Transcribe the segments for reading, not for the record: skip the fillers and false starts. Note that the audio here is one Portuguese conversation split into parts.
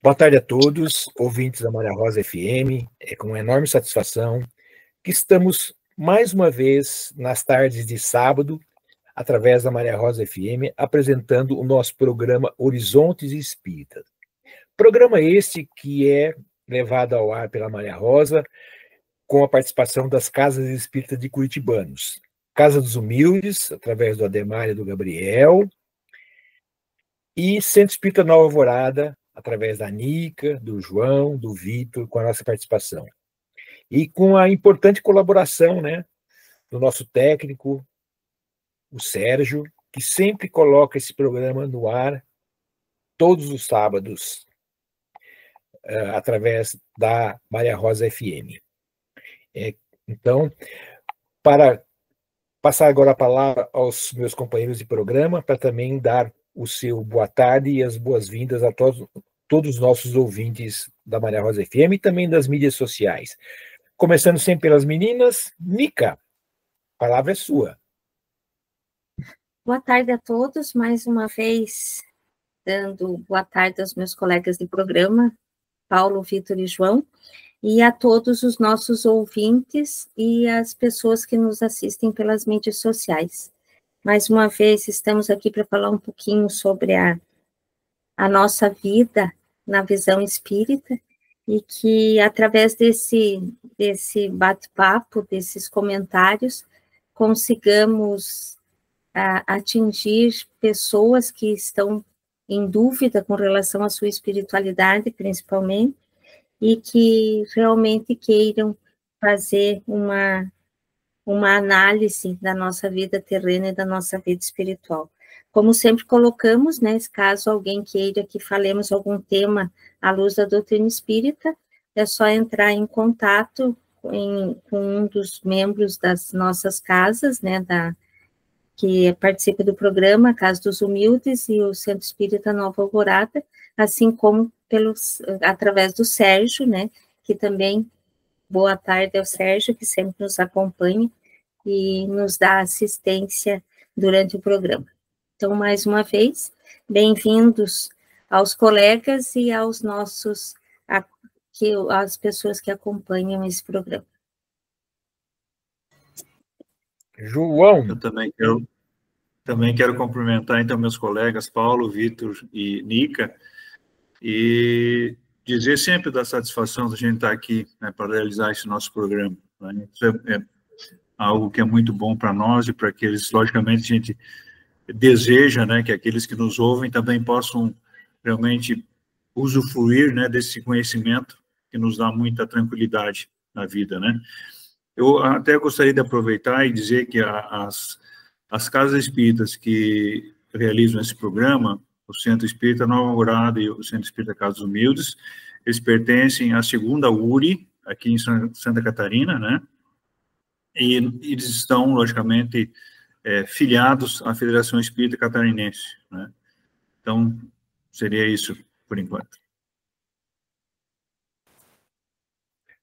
Boa tarde a todos, ouvintes da Maria Rosa FM. É com enorme satisfação que estamos mais uma vez nas tardes de sábado, através da Maria Rosa FM, apresentando o nosso programa Horizontes Espíritas. Programa este que é levado ao ar pela Maria Rosa, com a participação das Casas Espíritas de Curitibanos. Casa dos Humildes, através do Ademar e do Gabriel, e Centro Espírita Nova Alvorada, através da Nica, do João, do Vitor, com a nossa participação. E com a importante colaboração, né, do nosso técnico, o Sérgio, que sempre coloca esse programa no ar todos os sábados, através da Maria Rosa FM. Então, para passar agora a palavra aos meus companheiros de programa, para também dar o seu boa tarde e as boas-vindas a todos os nossos ouvintes da Maria Rosa FM e também das mídias sociais. Começando sempre pelas meninas, Nica, a palavra é sua. Boa tarde a todos, mais uma vez, dando boa tarde aos meus colegas de programa, Paulo, Vitor e João, e a todos os nossos ouvintes e as pessoas que nos assistem pelas mídias sociais. Mais uma vez, estamos aqui para falar um pouquinho sobre a nossa vida na visão espírita, e que, através desse bate-papo, desses comentários, consigamos atingir pessoas que estão em dúvida com relação à sua espiritualidade, principalmente, e que realmente queiram fazer uma análise da nossa vida terrena e da nossa vida espiritual. Como sempre colocamos, né, caso alguém queira que falemos algum tema à luz da doutrina espírita, é só entrar em contato com um dos membros das nossas casas, né, que participa do programa, a Casa dos Humildes e o Centro Espírita Nova Alvorada, assim como através do Sérgio, né, que também, boa tarde ao Sérgio, que sempre nos acompanha e nos dá assistência durante o programa. Então, mais uma vez, bem-vindos aos colegas e aos às pessoas que acompanham esse programa. João. Eu também quero cumprimentar, então, meus colegas Paulo, Vitor e Nica, e dizer sempre da satisfação de a gente estar aqui, né, para realizar esse nosso programa. Né? Isso é algo que é muito bom para nós e para aqueles, logicamente, a gente deseja, né, que aqueles que nos ouvem também possam realmente usufruir, né, desse conhecimento que nos dá muita tranquilidade na vida, né. Eu até gostaria de aproveitar e dizer que as casas espíritas que realizam esse programa, o Centro Espírita Nova Alvorada e o Centro Espírita Casa Humildes, eles pertencem à segunda URI, aqui em Santa Catarina, né, e eles estão, logicamente, filiados à Federação Espírita Catarinense, né? Então, seria isso por enquanto.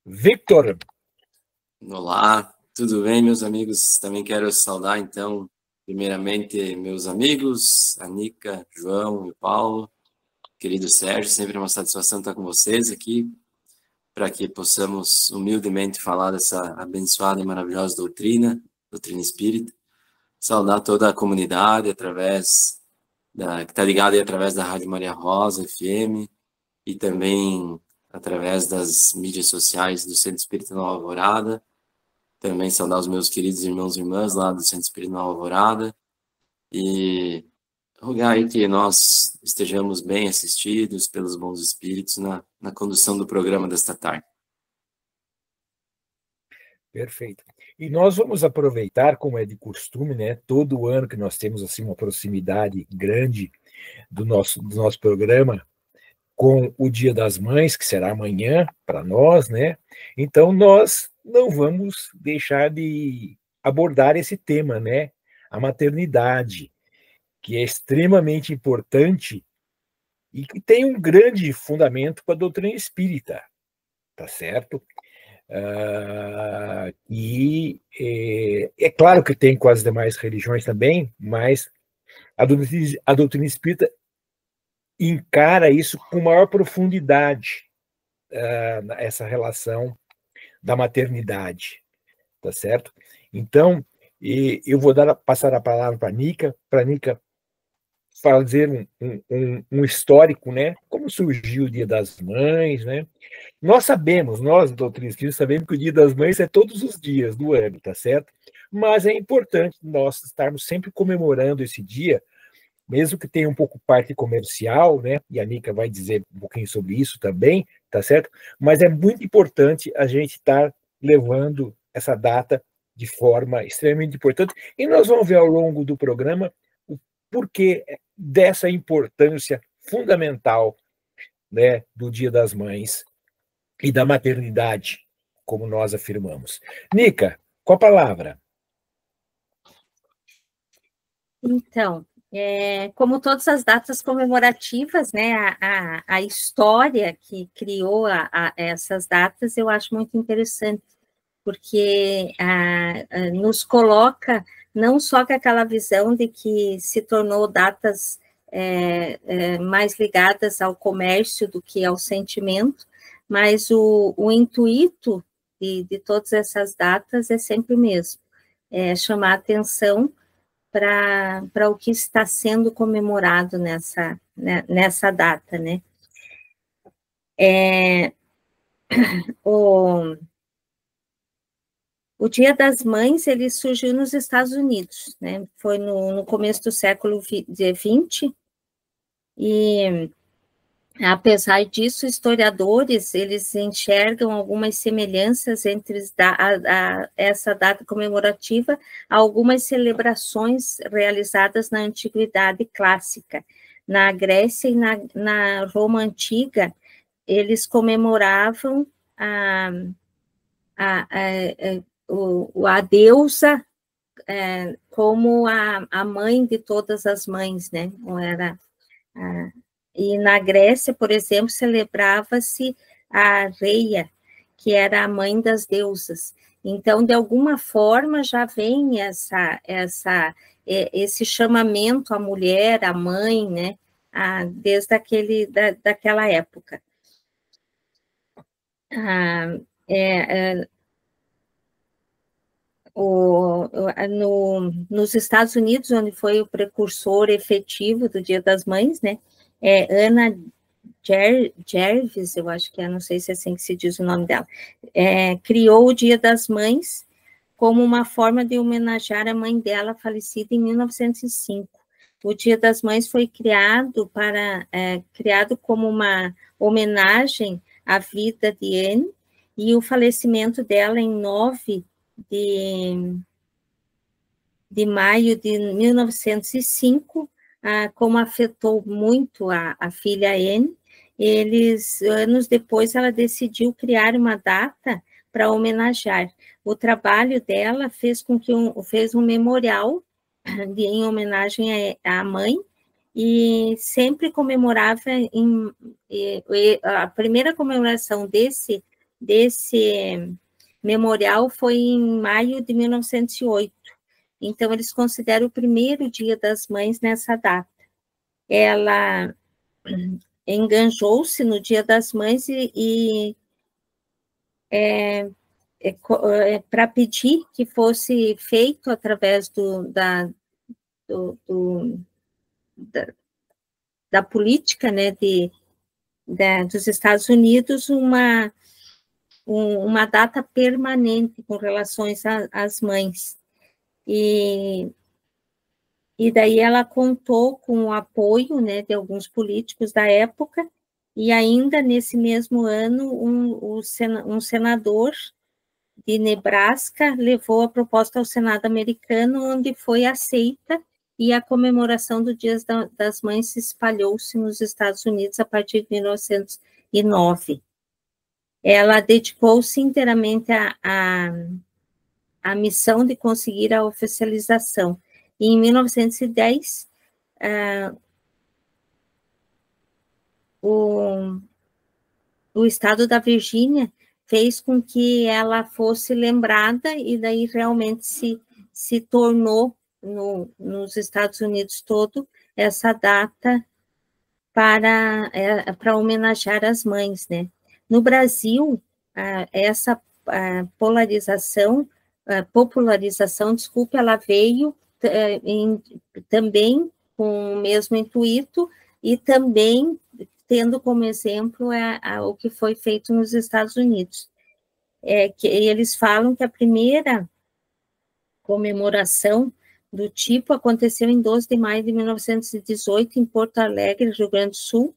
Victor. Olá, tudo bem, meus amigos? Também quero saudar, então, primeiramente, meus amigos, a Nica, João e Paulo, querido Sérgio, sempre uma satisfação estar com vocês aqui, para que possamos humildemente falar dessa abençoada e maravilhosa doutrina espírita. Saudar toda a comunidade através que está ligada aí através da Rádio Maria Rosa FM e também através das mídias sociais do Centro Espírita Nova Alvorada. Também saudar os meus queridos irmãos e irmãs lá do Centro Espírita Nova Alvorada e rogar aí que nós estejamos bem assistidos pelos bons espíritos na condução do programa desta tarde. Perfeito. E nós vamos aproveitar, como é de costume, né, todo ano que nós temos assim uma proximidade grande do nosso programa com o Dia das Mães, que será amanhã para nós, né? Então nós não vamos deixar de abordar esse tema, né? A maternidade, que é extremamente importante e que tem um grande fundamento para a doutrina espírita, tá certo? E é claro que tem com as demais religiões também, mas a doutrina espírita encara isso com maior profundidade, essa relação da maternidade, tá certo? Então, eu vou passar a palavra para a Nica fazer um histórico, né? Como surgiu o Dia das Mães, né? Nós sabemos, nós, doutrinas espíritas, sabemos que o Dia das Mães é todos os dias do ano, tá certo? Mas é importante nós estarmos sempre comemorando esse dia, mesmo que tenha um pouco parte comercial, né? E a Nica vai dizer um pouquinho sobre isso também, tá certo? Mas é muito importante a gente estar levando essa data de forma extremamente importante. E nós vamos ver ao longo do programa o porquê dessa importância fundamental, né, do Dia das Mães e da maternidade, como nós afirmamos. Nica, com a palavra. Então, como todas as datas comemorativas, né, a história que criou essas datas eu acho muito interessante, porque nos coloca não só com aquela visão de que se tornou datas mais ligadas ao comércio do que ao sentimento, mas o intuito de todas essas datas é sempre o mesmo, chamar atenção para o que está sendo comemorado nessa data, né? O Dia das Mães, ele surgiu nos Estados Unidos, né? Foi no começo do século XX, e apesar disso, historiadores, eles enxergam algumas semelhanças entre essa data comemorativa a algumas celebrações realizadas na Antiguidade Clássica. Na Grécia e na Roma Antiga, eles comemoravam a deusa como a mãe de todas as mães, né? E na Grécia, por exemplo, celebrava-se a Reia, que era a mãe das deusas. Então, de alguma forma, já vem esse chamamento à mulher, à mãe, né? Desde daquela época. Nos Estados Unidos, onde foi o precursor efetivo do Dia das Mães, né? Anna Jarvis, eu acho que não sei se é assim que se diz o nome dela, criou o Dia das Mães como uma forma de homenagear a mãe dela, falecida em 1905. O Dia das Mães foi criado como uma homenagem à vida de Anne, e o falecimento dela em 9 de maio de 1905, como afetou muito a filha Anne, anos depois, ela decidiu criar uma data para homenagear. O trabalho dela fez um memorial em homenagem à mãe, e sempre comemorava a primeira comemoração desse memorial foi em maio de 1908. Então, eles consideram o primeiro Dia das Mães nessa data. Ela enganjou-se no Dia das Mães para pedir que fosse feito através da política, né, dos Estados Unidos, uma data permanente com relações às mães. E daí ela contou com o apoio, né, de alguns políticos da época, e ainda nesse mesmo ano, um senador de Nebraska levou a proposta ao Senado americano, onde foi aceita, e a comemoração do Dia das Mães se espalhou-se nos Estados Unidos a partir de 1909. Ela dedicou-se inteiramente à missão de conseguir a oficialização. E em 1910, o estado da Virgínia fez com que ela fosse lembrada, e daí realmente se tornou, nos Estados Unidos todo, essa data para homenagear as mães, né? No Brasil, essa popularização, desculpa, ela veio também com o mesmo intuito e também tendo como exemplo o que foi feito nos Estados Unidos. Que eles falam que a primeira comemoração do tipo aconteceu em 12 de maio de 1918, em Porto Alegre, Rio Grande do Sul,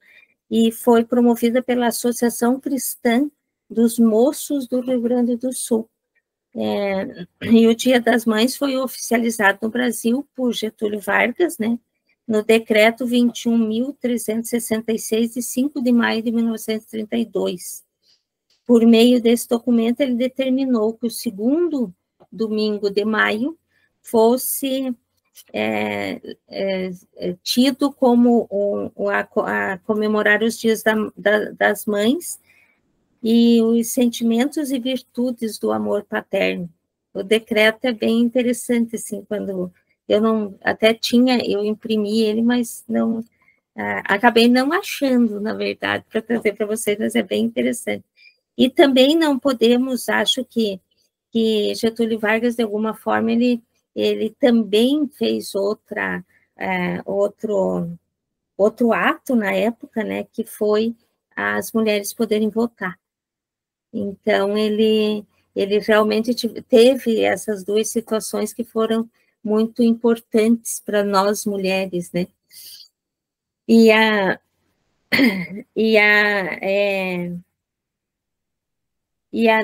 e foi promovida pela Associação Cristã dos Moços do Rio Grande do Sul. E o Dia das Mães foi oficializado no Brasil por Getúlio Vargas, né, no decreto 21.366, de 5 de maio de 1932. Por meio desse documento, ele determinou que o segundo domingo de maio fosse tido como a comemorar os dias das mães e os sentimentos e virtudes do amor paterno. O decreto é bem interessante, assim, quando eu não, até eu imprimi ele, mas não, acabei não achando, na verdade, para trazer para vocês, mas é bem interessante. E também não podemos, acho que Getúlio Vargas, de alguma forma, ele também fez outro ato na época, né, que foi as mulheres poderem votar. Então, ele realmente teve essas duas situações que foram muito importantes para nós mulheres, né?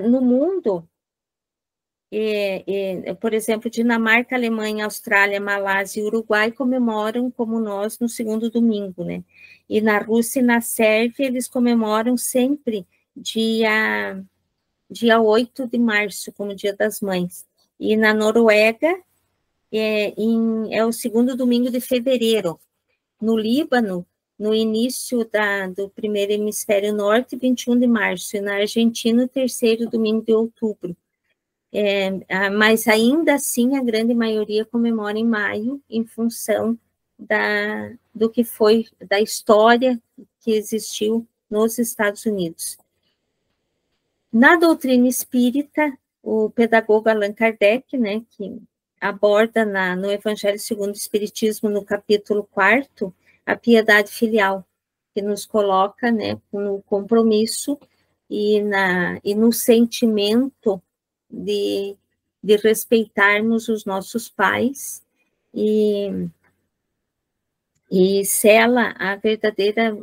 No mundo, por exemplo, Dinamarca, Alemanha, Austrália, Malásia e Uruguai comemoram como nós no segundo domingo, né? E na Rússia e na Sérvia eles comemoram sempre dia 8 de março, como Dia das Mães. E na Noruega é o segundo domingo de fevereiro. No Líbano, no início do primeiro hemisfério norte, 21 de março. E na Argentina, o terceiro domingo de outubro. Mas ainda assim, a grande maioria comemora em maio, em função do que foi, da história que existiu nos Estados Unidos. Na doutrina espírita, o pedagogo Allan Kardec, né, que aborda no Evangelho segundo o Espiritismo, no capítulo 4º, a piedade filial, que nos coloca, né, no compromisso e no sentimento de respeitarmos os nossos pais e sela a verdadeira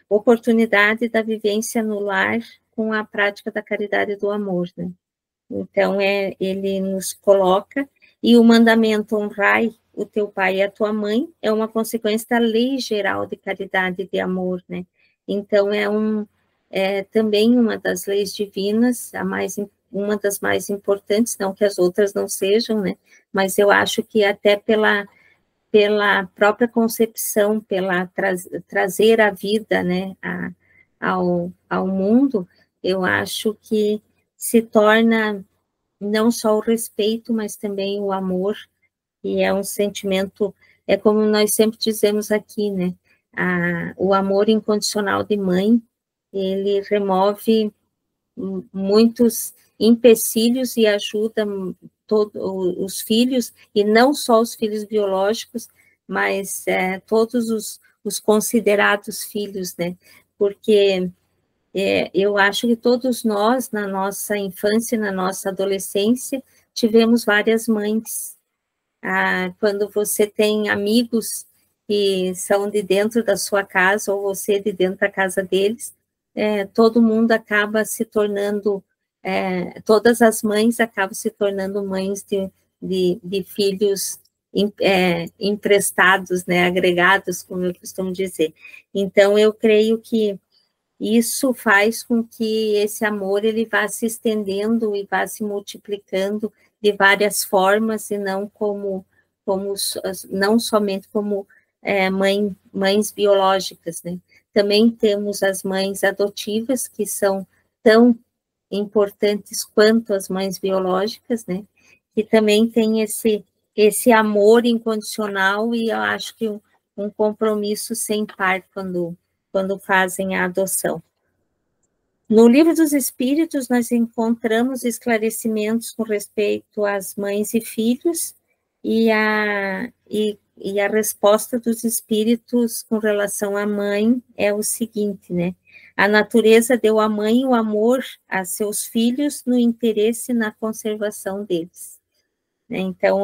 oportunidade da vivência no lar com a prática da caridade e do amor, né? Então, ele nos coloca, e o mandamento honrai o teu pai e a tua mãe é uma consequência da lei geral de caridade e de amor, né? Então, também uma das leis divinas, uma das mais importantes, não que as outras não sejam, né? Mas eu acho que até pela própria concepção, pela trazer a vida, né, ao mundo, eu acho que se torna não só o respeito, mas também o amor, e é um sentimento, é como nós sempre dizemos aqui, né, o amor incondicional de mãe, ele remove muitos empecilhos e ajuda todos os filhos, e não só os filhos biológicos, mas todos os considerados filhos, né, porque eu acho que todos nós, na nossa infância, na nossa adolescência, tivemos várias mães. Quando você tem amigos que são de dentro da sua casa, ou você de dentro da casa deles, todo mundo acaba se tornando, todas as mães acabam se tornando mães de filhos emprestados, né, agregados, como eu costumo dizer. Então, eu creio que isso faz com que esse amor ele vá se estendendo e vá se multiplicando de várias formas, e não não somente como mães biológicas, né? Também temos as mães adotivas, que são tão importantes quanto as mães biológicas, né? Que também tem esse amor incondicional, e eu acho que um compromisso sem par quando fazem a adoção. No Livro dos Espíritos, nós encontramos esclarecimentos com respeito às mães e filhos, e a resposta dos espíritos com relação à mãe é o seguinte, né? A natureza deu à mãe o amor a seus filhos no interesse na conservação deles. Então,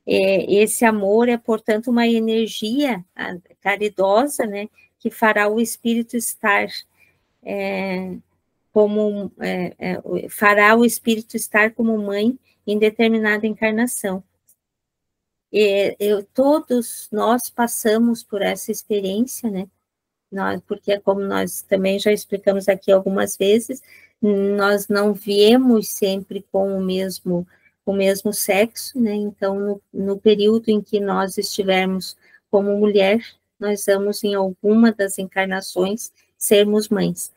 esse amor é, portanto, uma energia caridosa, né, que fará o espírito estar fará o espírito estar como mãe em determinada encarnação. Todos nós passamos por essa experiência, né? Porque, como nós também já explicamos aqui algumas vezes, nós não viemos sempre com o mesmo sexo, né? Então, no período em que nós estivermos como mulher, nós vamos, em alguma das encarnações, sermos mães.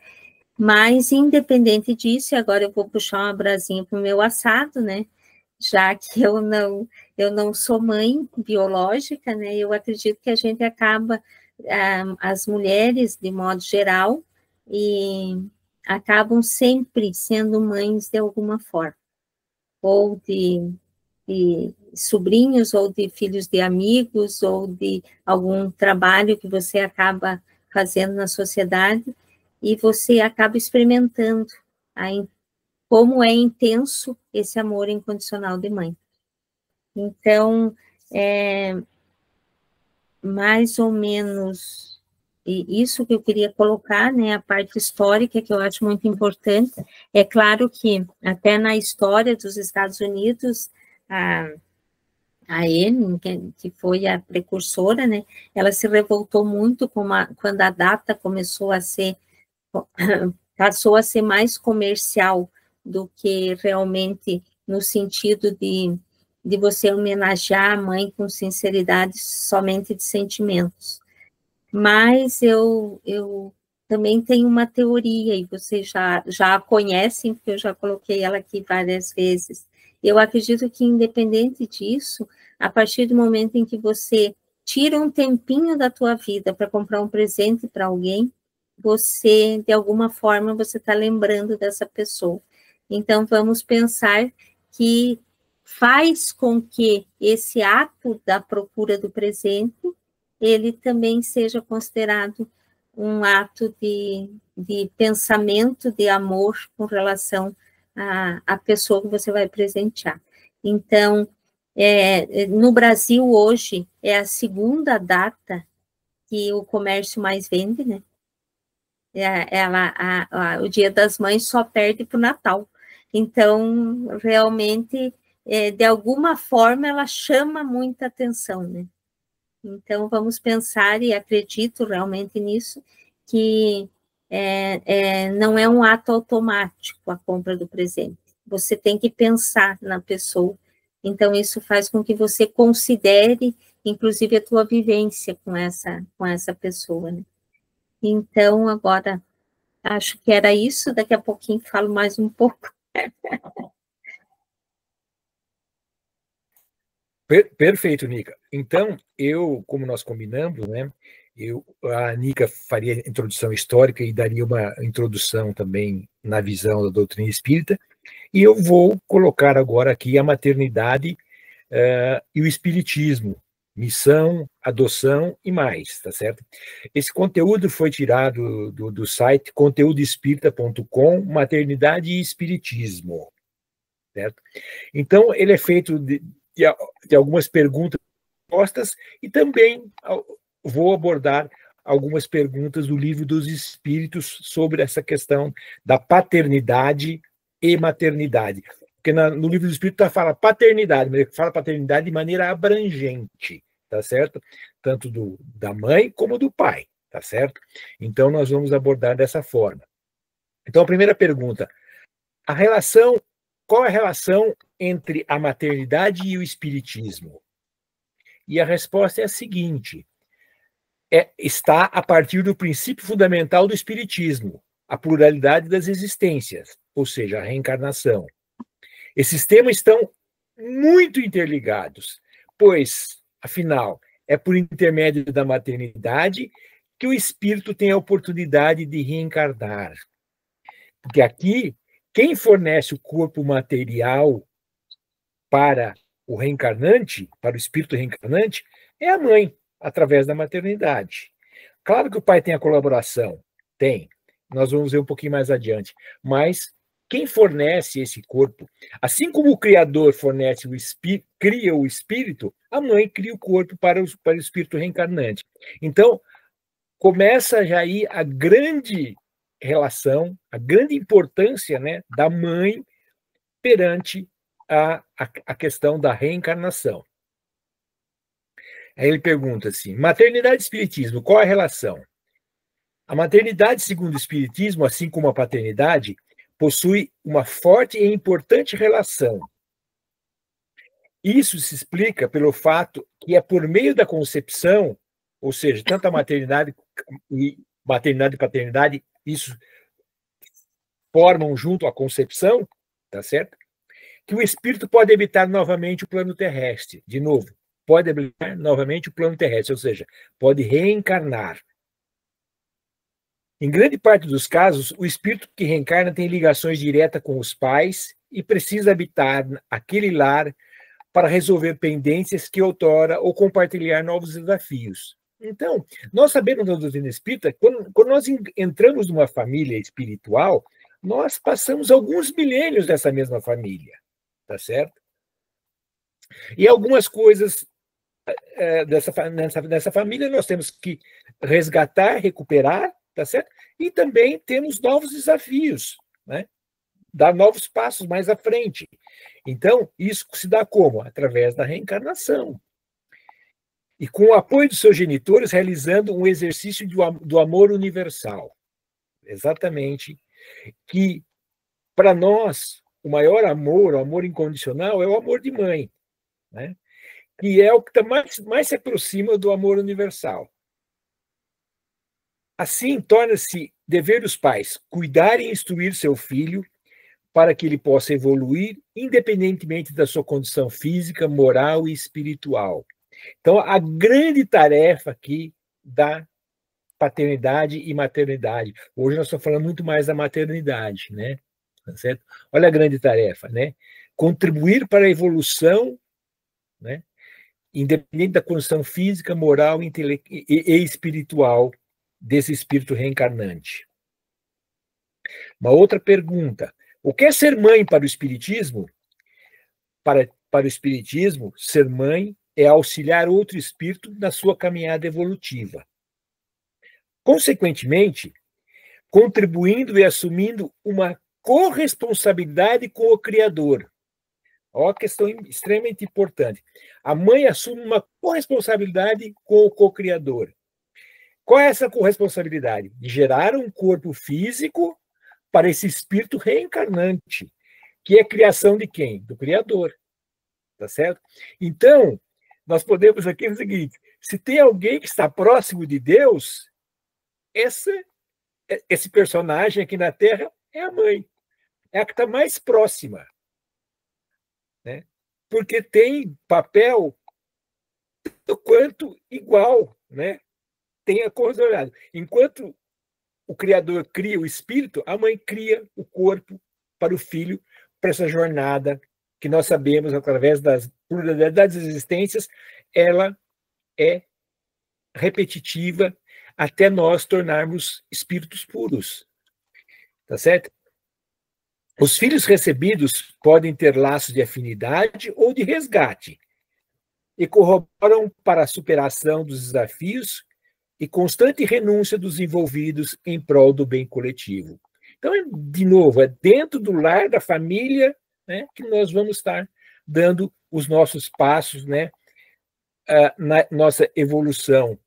Mas, independente disso, e agora eu vou puxar uma brasinha para o meu assado, né? Já que eu não sou mãe biológica, né? Eu acredito que a gente acaba, as mulheres, de modo geral, e acabam sempre sendo mães de alguma forma, ou de sobrinhos, ou de filhos de amigos, ou de algum trabalho que você acaba fazendo na sociedade, e você acaba experimentando como é intenso esse amor incondicional de mãe. Então, mais ou menos isso que eu queria colocar, né, a parte histórica, que eu acho muito importante. É claro que, até na história dos Estados Unidos, a Anne, que foi a precursora, né, ela se revoltou muito quando a data passou a ser mais comercial do que realmente no sentido de você homenagear a mãe com sinceridade somente de sentimentos. Mas eu também tenho uma teoria, e vocês já a conhecem, porque eu já coloquei ela aqui várias vezes. Eu acredito que, independente disso, a partir do momento em que você tira um tempinho da tua vida para comprar um presente para alguém, você, de alguma forma, você está lembrando dessa pessoa. Então, vamos pensar que faz com que esse ato da procura do presente, ele também seja considerado um ato de pensamento, de amor com relação à pessoa que você vai presentear. Então, no Brasil, hoje, é a segunda data que o comércio mais vende, né? O Dia das Mães só perde para o Natal. Então, realmente, de alguma forma, ela chama muita atenção, né? Então, vamos pensar, e acredito realmente nisso, que não é um ato automático a compra do presente. Você tem que pensar na pessoa. Então, isso faz com que você considere, inclusive, a tua vivência com essa pessoa, né? Então, agora, acho que era isso. Daqui a pouquinho falo mais um pouco. Perfeito, Nica. Então, como nós combinamos, né, a Nica faria a introdução histórica e daria uma introdução também na visão da doutrina espírita, e eu vou colocar agora aqui a maternidade e o espiritismo, missão, adoção e mais, tá certo? Esse conteúdo foi tirado do site conteúdoespírita.com, maternidade e espiritismo, certo? Então, ele é feito de algumas perguntas respostas, e também vou abordar algumas perguntas do Livro dos Espíritos sobre essa questão da paternidade e maternidade. Porque no Livro dos Espíritos fala paternidade, mas ele fala paternidade de maneira abrangente, tá certo? Tanto da mãe como do pai, tá certo? Então, nós vamos abordar dessa forma. Então, a primeira pergunta, qual é a relação entre a maternidade e o espiritismo? E a resposta é a seguinte, está a partir do princípio fundamental do espiritismo, a pluralidade das existências, ou seja, a reencarnação. Esses temas estão muito interligados, pois, afinal, é por intermédio da maternidade que o espírito tem a oportunidade de reencarnar. Porque aqui, quem fornece o corpo material para o reencarnante, para o espírito reencarnante, é a mãe, através da maternidade. Claro que o pai tem a colaboração, tem. Nós vamos ver um pouquinho mais adiante. Mas quem fornece esse corpo, assim como o Criador fornece cria o espírito, a mãe cria o corpo para o espírito reencarnante. Então, começa já aí a grande relação, a grande importância, né, da mãe perante a questão da reencarnação. Aí ele pergunta assim, maternidade e espiritismo, qual é a relação? A maternidade, segundo o espiritismo, assim como a paternidade, possui uma forte e importante relação. Isso se explica pelo fato que é por meio da concepção, ou seja, tanto a maternidade e paternidade, isso formam junto a concepção, tá certo? Que o espírito pode habitar novamente o plano terrestre, de novo, pode habitar novamente o plano terrestre, ou seja, pode reencarnar. Em grande parte dos casos, o espírito que reencarna tem ligações diretas com os pais e precisa habitar aquele lar para resolver pendências que outrora ou compartilhar novos desafios. Então, nós sabemos da doutrina espírita, quando nós entramos numa família espiritual, nós passamos alguns milênios dessa mesma família, tá certo? E algumas coisas nessa família nós temos que resgatar, recuperar, tá certo? E também temos novos desafios, né? Dar novos passos mais à frente. Então, isso se dá como? Através da reencarnação. E com o apoio dos seus genitores, realizando um exercício do amor universal. Exatamente. Que, para nós, o maior amor, o amor incondicional, é o amor de mãe, né? Que é o que mais se aproxima do amor universal. Assim, torna-se dever dos pais cuidar e instruir seu filho para que ele possa evoluir, independentemente da sua condição física, moral e espiritual. Então, a grande tarefa aqui da paternidade e maternidade. Hoje nós estamos falando muito mais da maternidade, né? Tá certo? Olha a grande tarefa, né? Contribuir para a evolução, né? Independente da condição física, moral e espiritual desse espírito reencarnante. Uma outra pergunta. O que é ser mãe para o espiritismo? Para o espiritismo, ser mãe é auxiliar outro espírito na sua caminhada evolutiva. Consequentemente, contribuindo e assumindo uma corresponsabilidade com o Criador. Olha a questão extremamente importante. A mãe assume uma corresponsabilidade com o co-criador. Qual é essa corresponsabilidade? De gerar um corpo físico para esse espírito reencarnante, que é a criação de quem? Do Criador. Tá certo? Então, nós podemos aqui dizer o seguinte, se tem alguém que está próximo de Deus, esse personagem aqui na Terra é a mãe. É a que está mais próxima. Né? Porque tem papel tanto quanto igual, né? Tem a corresponsabilidade. Enquanto o Criador cria o espírito, a mãe cria o corpo para o filho, para essa jornada que nós sabemos, através das pluralidades das existências, ela é repetitiva até nós tornarmos espíritos puros. Tá certo? Os filhos recebidos podem ter laços de afinidade ou de resgate e corroboram para a superação dos desafios e constante renúncia dos envolvidos em prol do bem coletivo. Então, de novo, é dentro do lar, da família, né, que nós vamos estar dando os nossos passos, né, na nossa evolução.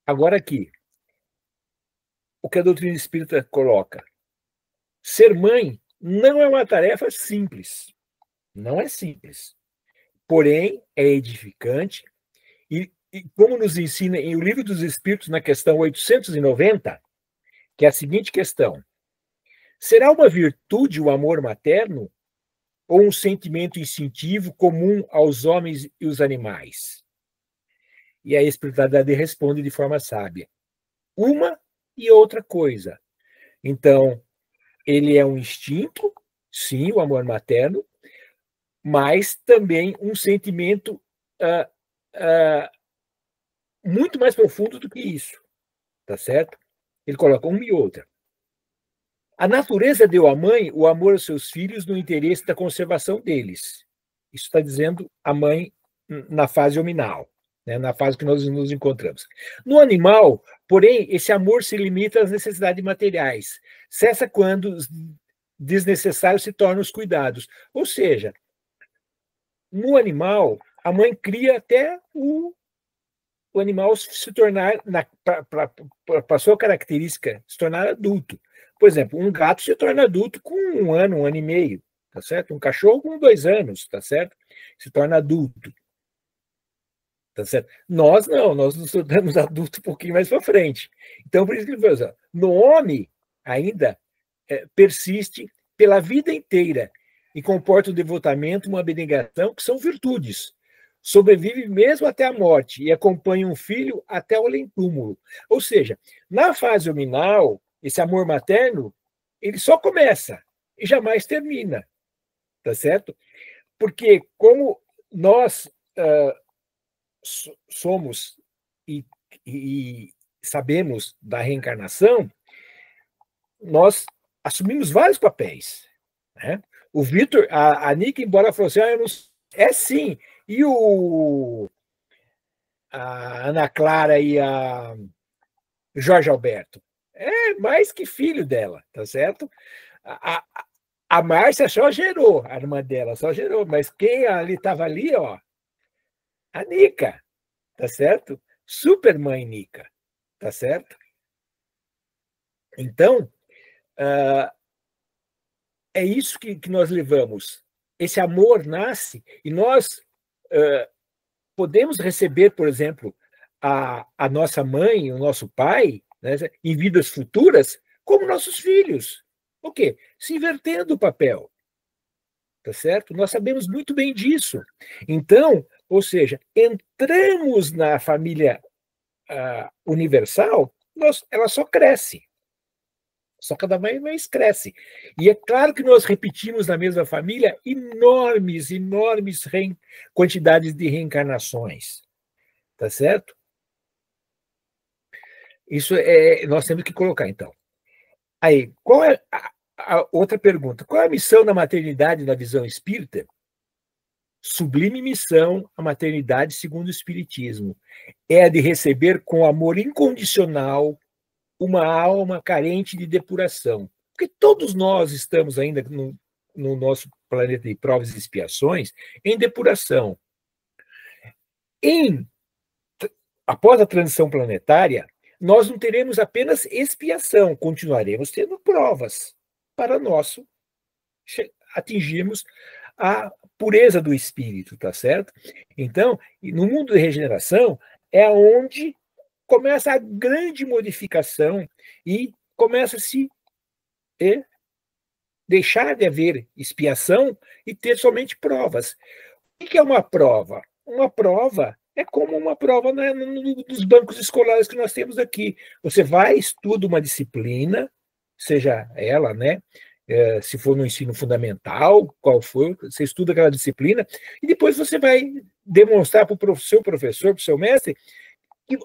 Agora aqui, o que a doutrina espírita coloca? Ser mãe não é uma tarefa simples. Não é simples. Porém, é edificante e como nos ensina em O Livro dos Espíritos, na questão 890, que é a seguinte questão. Será uma virtude o amor materno? ou um sentimento instintivo comum aos homens e os animais? E a espiritualidade responde de forma sábia: uma e outra coisa. Então, ele é um instinto, sim, o amor materno, mas também um sentimento muito mais profundo do que isso, tá certo? Ele coloca uma e outra. A natureza deu à mãe o amor aos seus filhos no interesse da conservação deles. Isso está dizendo a mãe na fase hominal, né, na fase que nós nos encontramos. No animal, porém, esse amor se limita às necessidades materiais. Cessa quando desnecessários se tornam os cuidados. Ou seja, no animal, a mãe cria até o animal se tornar, para sua característica, se tornar adulto. Por exemplo, um gato se torna adulto com 1 ano, 1 ano e meio, tá certo? Um cachorro com 2 anos, tá certo? Se torna adulto. Tá certo? Nós não, nós nos tornamos adultos um pouquinho mais para frente. Então, por isso que ele fala, no homem, ainda persiste pela vida inteira e comporta o devotamento, uma abnegação, que são virtudes. Sobrevive mesmo até a morte e acompanha um filho até o além-túmulo. Ou seja, na fase hominal, esse amor materno, ele só começa e jamais termina, tá certo? Porque como nós somos e sabemos da reencarnação, nós assumimos vários papéis, né? O Vitor, a Nica, embora falou assim, eu não... é sim, e a Ana Clara e a Jorge Alberto? É mais que filho dela, tá certo? A Márcia só gerou, a irmã dela só gerou, mas quem ali estava ali, ó, a Nica, tá certo? Super mãe Nica, tá certo? Então, é isso que nós levamos. Esse amor nasce e nós podemos receber, por exemplo, a nossa mãe, o nosso pai, né, em vidas futuras, como nossos filhos. O quê? Se invertendo o papel. Tá certo? Nós sabemos muito bem disso. Então, ou seja, entramos na família universal, ela só cresce. Só cada vez mais cresce. E é claro que nós repetimos na mesma família enormes quantidades de reencarnações. Tá certo? Isso nós temos que colocar, então. Aí, qual é a outra pergunta? Qual é a missão da maternidade na visão espírita? Sublime missão, a maternidade, segundo o Espiritismo, é a de receber com amor incondicional uma alma carente de depuração. Porque todos nós estamos ainda no nosso planeta de provas e expiações em depuração. Após a transição planetária, nós não teremos apenas expiação, continuaremos tendo provas para nós atingirmos a pureza do espírito, tá certo? Então, no mundo de regeneração, é onde começa a grande modificação e começa-se a deixar de haver expiação e ter somente provas. O que é uma prova? Uma prova é como uma prova nos bancos escolares que nós temos aqui. Você vai, estuda uma disciplina, seja ela, né? Se for no ensino fundamental, qual for, você estuda aquela disciplina, e depois você vai demonstrar para o seu professor, para o seu mestre,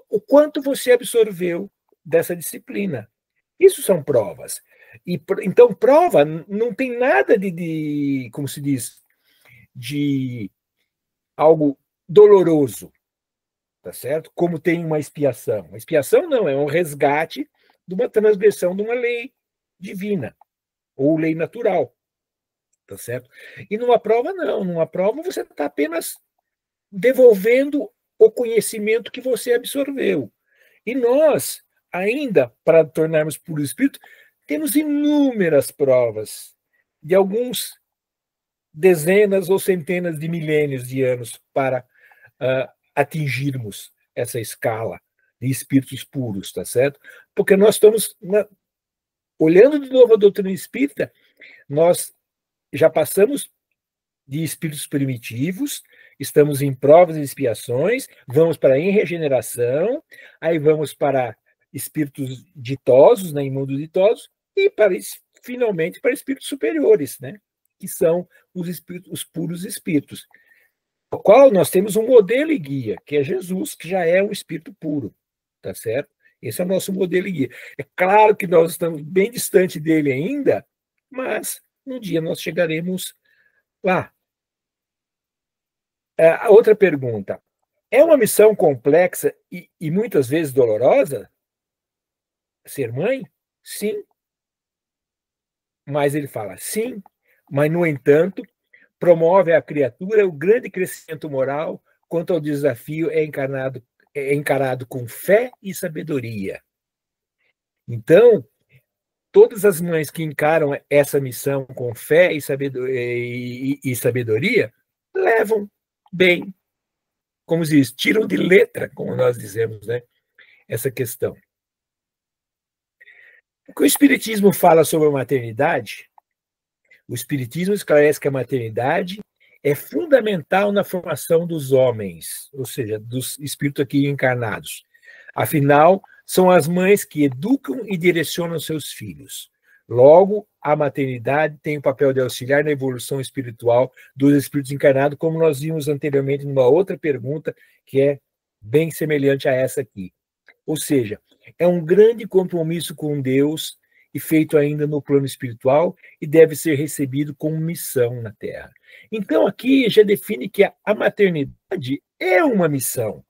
o quanto você absorveu dessa disciplina. Isso são provas. Então, prova não tem nada como se diz, de algo doloroso, tá certo? Como tem uma expiação. A expiação não, é um resgate de uma transgressão de uma lei divina, ou lei natural, tá certo? E numa prova, não. Numa prova, você está apenas devolvendo o conhecimento que você absorveu. E nós, ainda, para tornarmos puro espírito, temos inúmeras provas de alguns dezenas ou centenas de milênios de anos para atingirmos essa escala de espíritos puros, tá certo? Porque nós estamos olhando de novo a doutrina espírita, nós já passamos de espíritos primitivos, estamos em provas e expiações, vamos para a regeneração, aí vamos para espíritos ditosos, né, em mundos ditosos, e finalmente para espíritos superiores, né, que são os puros espíritos, o qual nós temos um modelo e guia, que é Jesus, que já é um espírito puro, tá certo? Esse é o nosso modelo e guia. É claro que nós estamos bem distante dele ainda, mas um dia nós chegaremos lá. A outra pergunta. É uma missão complexa e muitas vezes dolorosa ser mãe? Sim. Mas ele fala sim, mas, no entanto, promove à criatura o grande crescimento moral quanto ao desafio é encarado com fé e sabedoria. Então, todas as mães que encaram essa missão com fé e sabedoria levam bem, como se diz, tiram de letra, como nós dizemos, né, essa questão. O que o Espiritismo fala sobre a maternidade? O Espiritismo esclarece que a maternidade é fundamental na formação dos homens, ou seja, dos espíritos aqui encarnados. Afinal, são as mães que educam e direcionam seus filhos. Logo, a maternidade tem o papel de auxiliar na evolução espiritual dos espíritos encarnados, como nós vimos anteriormente numa outra pergunta, que é bem semelhante a essa aqui. Ou seja, é um grande compromisso com Deus e feito ainda no plano espiritual e deve ser recebido como missão na Terra. Então, aqui já define que a maternidade é uma missão.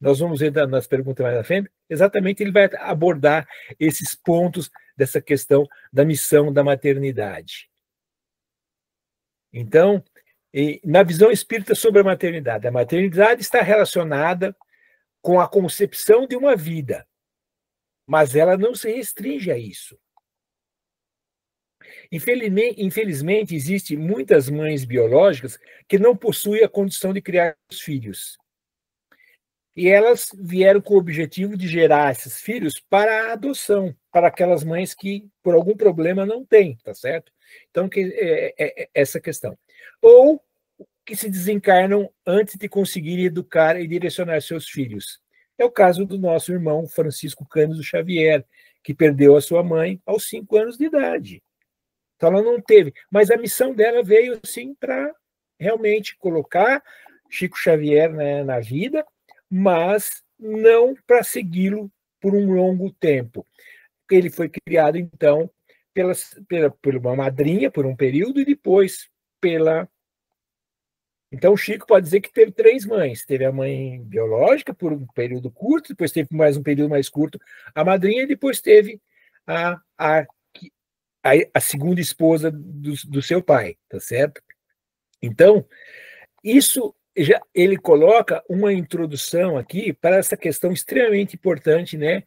Nós vamos entrar nas perguntas mais à frente. Exatamente, ele vai abordar esses pontos dessa questão da missão da maternidade. Então, na visão espírita sobre a maternidade está relacionada com a concepção de uma vida, mas ela não se restringe a isso. Infelizmente, existem muitas mães biológicas que não possuem a condição de criar os filhos. E elas vieram com o objetivo de gerar esses filhos para a adoção, para aquelas mães que, por algum problema, não têm, tá certo? Então, essa questão. Ou que se desencarnam antes de conseguir educar e direcionar seus filhos. É o caso do nosso irmão Francisco Cândido Xavier, que perdeu a sua mãe aos 5 anos de idade. Então, ela não teve. Mas a missão dela veio, sim, para realmente colocar Chico Xavier, né, na vida, mas não para segui-lo por um longo tempo. Ele foi criado, então, por uma madrinha, por um período, e depois pela... Então, o Chico pode dizer que teve 3 mães. Teve a mãe biológica por um período curto, depois teve mais um período mais curto a madrinha, e depois teve a segunda esposa do seu pai, tá certo? Então, isso ele coloca uma introdução aqui para essa questão extremamente importante, né,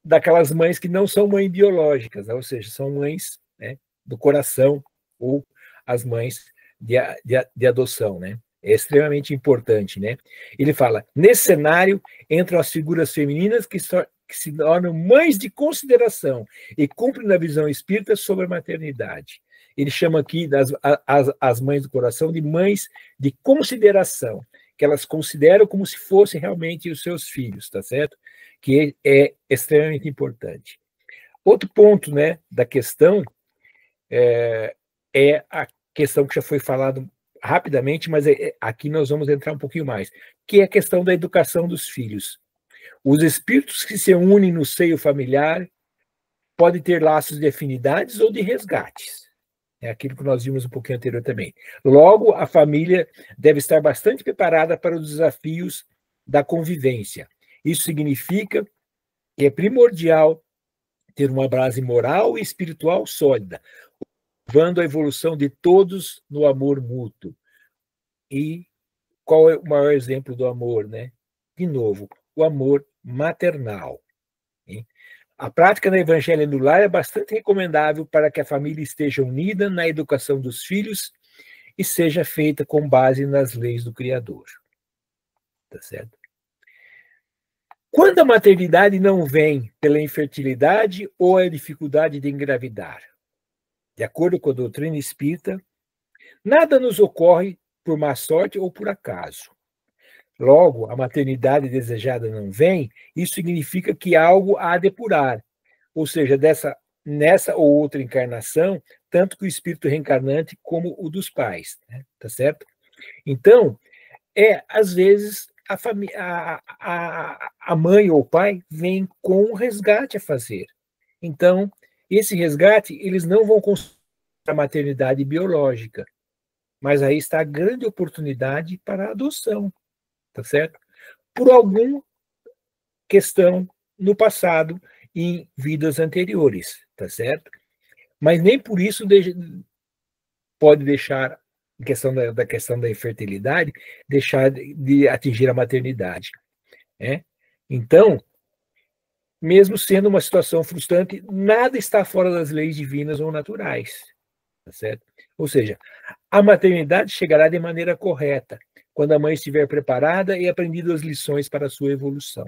daquelas mães que não são mães biológicas, né, ou seja, são mães, né, do coração, ou as mães de adoção, né? É extremamente importante, né? Ele fala, nesse cenário entram as figuras femininas que se tornam mães de consideração e cumprem na visão espírita sobre a maternidade. Ele chama aqui as mães do coração de mães de consideração, que elas consideram como se fossem realmente os seus filhos, tá certo? Que é extremamente importante. Outro ponto, né, da questão é a questão que já foi falado rapidamente, mas aqui nós vamos entrar um pouquinho mais, que é a questão da educação dos filhos. Os espíritos que se unem no seio familiar podem ter laços de afinidades ou de resgates. É aquilo que nós vimos um pouquinho anterior também. Logo, a família deve estar bastante preparada para os desafios da convivência. Isso significa que é primordial ter uma base moral e espiritual sólida, levando a evolução de todos no amor mútuo. E qual é o maior exemplo do amor, né? De novo, o amor maternal. Hein? A prática do Evangelho no lar é bastante recomendável para que a família esteja unida na educação dos filhos e seja feita com base nas leis do Criador. Tá certo? Quando a maternidade não vem pela infertilidade ou a dificuldade de engravidar, de acordo com a doutrina espírita, Nada nos ocorre por má sorte ou por acaso. Logo, a maternidade desejada não vem, isso significa que algo há a depurar, ou seja, nessa ou outra encarnação, tanto que o espírito reencarnante como o dos pais, né? Tá certo? Então, às vezes, a mãe ou o pai vem com um resgate a fazer. Então, esse resgate, eles não vão construir a maternidade biológica, mas aí está a grande oportunidade para a adoção, tá certo? Por alguma questão no passado, em vidas anteriores, tá certo? Mas nem por isso pode deixar, da questão da infertilidade, deixar de atingir a maternidade, né? Então, mesmo sendo uma situação frustrante, nada está fora das leis divinas ou naturais, tá certo? Ou seja, a maternidade chegará de maneira correta, quando a mãe estiver preparada e aprendido as lições para a sua evolução.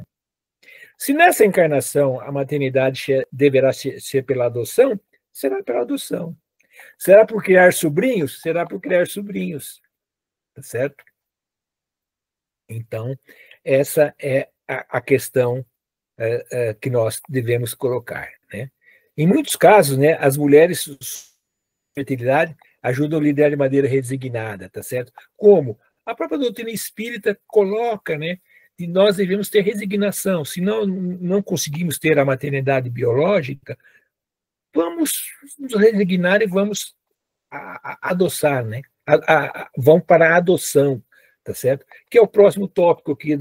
Se nessa encarnação a maternidade deverá ser pela adoção, será pela adoção. Será por criar sobrinhos? Será por criar sobrinhos. Tá certo? Então, essa é a questão que nós devemos colocar, né? Em muitos casos, né, as mulheres com fertilidade ajudam a lidar de maneira resignada, tá certo? Como? A própria doutrina espírita coloca, né, que nós devemos ter resignação. Se não conseguimos ter a maternidade biológica, vamos nos resignar e vamos adoçar, né? Vão para a adoção, tá certo? Que é o próximo tópico aqui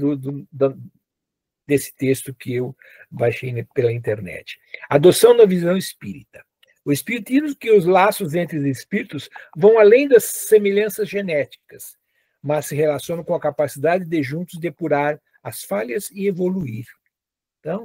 desse texto que eu baixei pela internet. Adoção na visão espírita. O espiritismo que os laços entre os espíritos vão além das semelhanças genéticas, mas se relacionam com a capacidade de juntos depurar as falhas e evoluir. Então,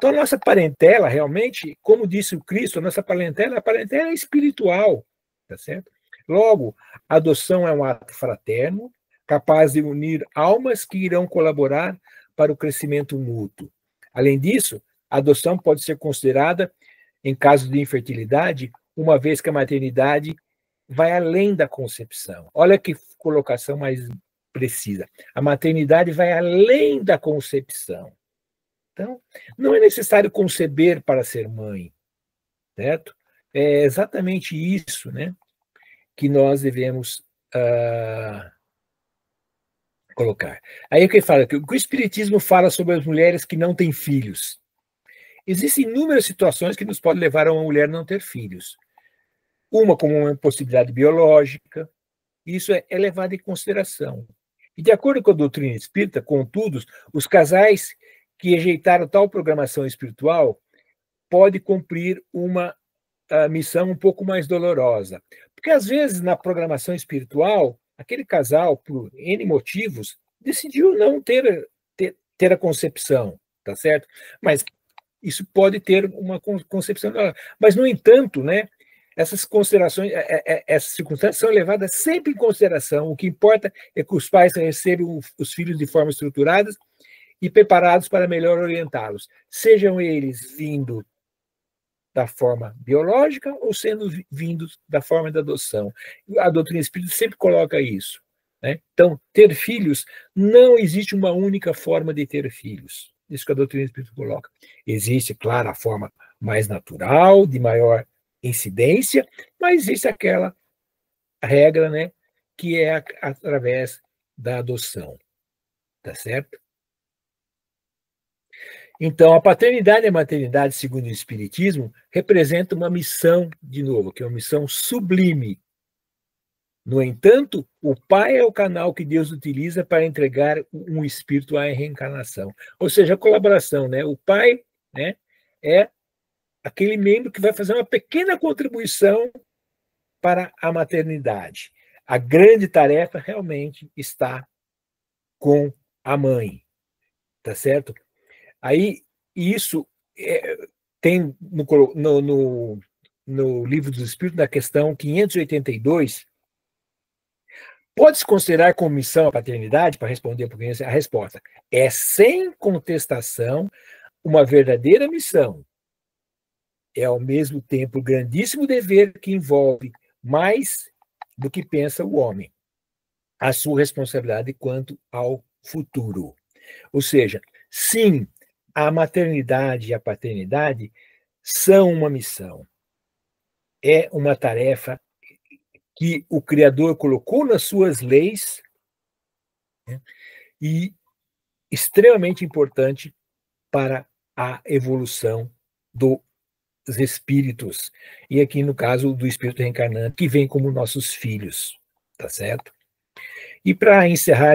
a nossa parentela, realmente, como disse o Cristo, a nossa parentela é espiritual, tá certo? Logo, a adoção é um ato fraterno, capaz de unir almas que irão colaborar para o crescimento mútuo. Além disso, a adoção pode ser considerada, em caso de infertilidade, uma vez que a maternidade vai além da concepção. Olha que colocação mais precisa. A maternidade vai além da concepção. Então, não é necessário conceber para ser mãe, certo? É exatamente isso, né, que nós devemos colocar. Aí o que fala? Que o Espiritismo fala sobre as mulheres que não têm filhos. Existem inúmeras situações que nos podem levar a uma mulher não ter filhos. Uma como uma impossibilidade biológica, isso é levado em consideração. E de acordo com a doutrina espírita, contudo, os casais que rejeitaram tal programação espiritual podem cumprir uma missão um pouco mais dolorosa. Porque, às vezes, na programação espiritual, aquele casal, por N motivos, decidiu não ter a concepção, tá certo? Mas isso pode ter uma concepção dolorosa. Mas, no entanto, né, essas considerações, essas circunstâncias são levadas sempre em consideração. O que importa é que os pais recebam os filhos de forma estruturada e preparados para melhor orientá-los, sejam eles vindo da forma biológica ou sendo vindos da forma da adoção. A doutrina espírita sempre coloca isso, né? Então, ter filhos, não existe uma única forma de ter filhos. Isso que a doutrina espírita coloca. Existe, claro, a forma mais natural, de maior incidência, mas existe aquela regra, né, que é através da adoção. Tá certo? Então, a paternidade e a maternidade, segundo o Espiritismo, representa uma missão, de novo, que é uma missão sublime. No entanto, o pai é o canal que Deus utiliza para entregar um espírito à reencarnação. Ou seja, a colaboração, né? O pai, né, é aquele membro que vai fazer uma pequena contribuição para a maternidade. A grande tarefa realmente está com a mãe, tá certo? Aí, isso tem no Livro dos Espíritos, na questão 582, pode-se considerar como missão a paternidade? Para responder um pouquinho a resposta é, sem contestação, uma verdadeira missão. É, ao mesmo tempo, um grandíssimo dever que envolve mais do que pensa o homem, a sua responsabilidade quanto ao futuro. Ou seja, sim, a maternidade e a paternidade são uma missão, é uma tarefa que o Criador colocou nas suas leis, né, e extremamente importante para a evolução dos espíritos, e aqui no caso do espírito reencarnante, que vem como nossos filhos, tá certo? E para encerrar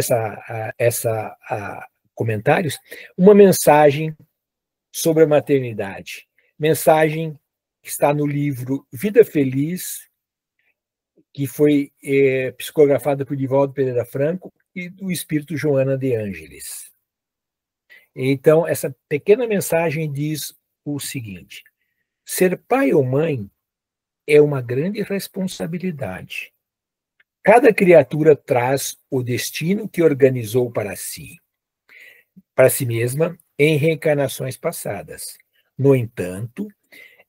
comentários, uma mensagem sobre a maternidade, mensagem que está no livro Vida Feliz, que foi psicografada por Divaldo Pereira Franco e do espírito Joana de Ângeles. Então, essa pequena mensagem diz o seguinte: ser pai ou mãe é uma grande responsabilidade. Cada criatura traz o destino que organizou para si mesma, em reencarnações passadas. No entanto,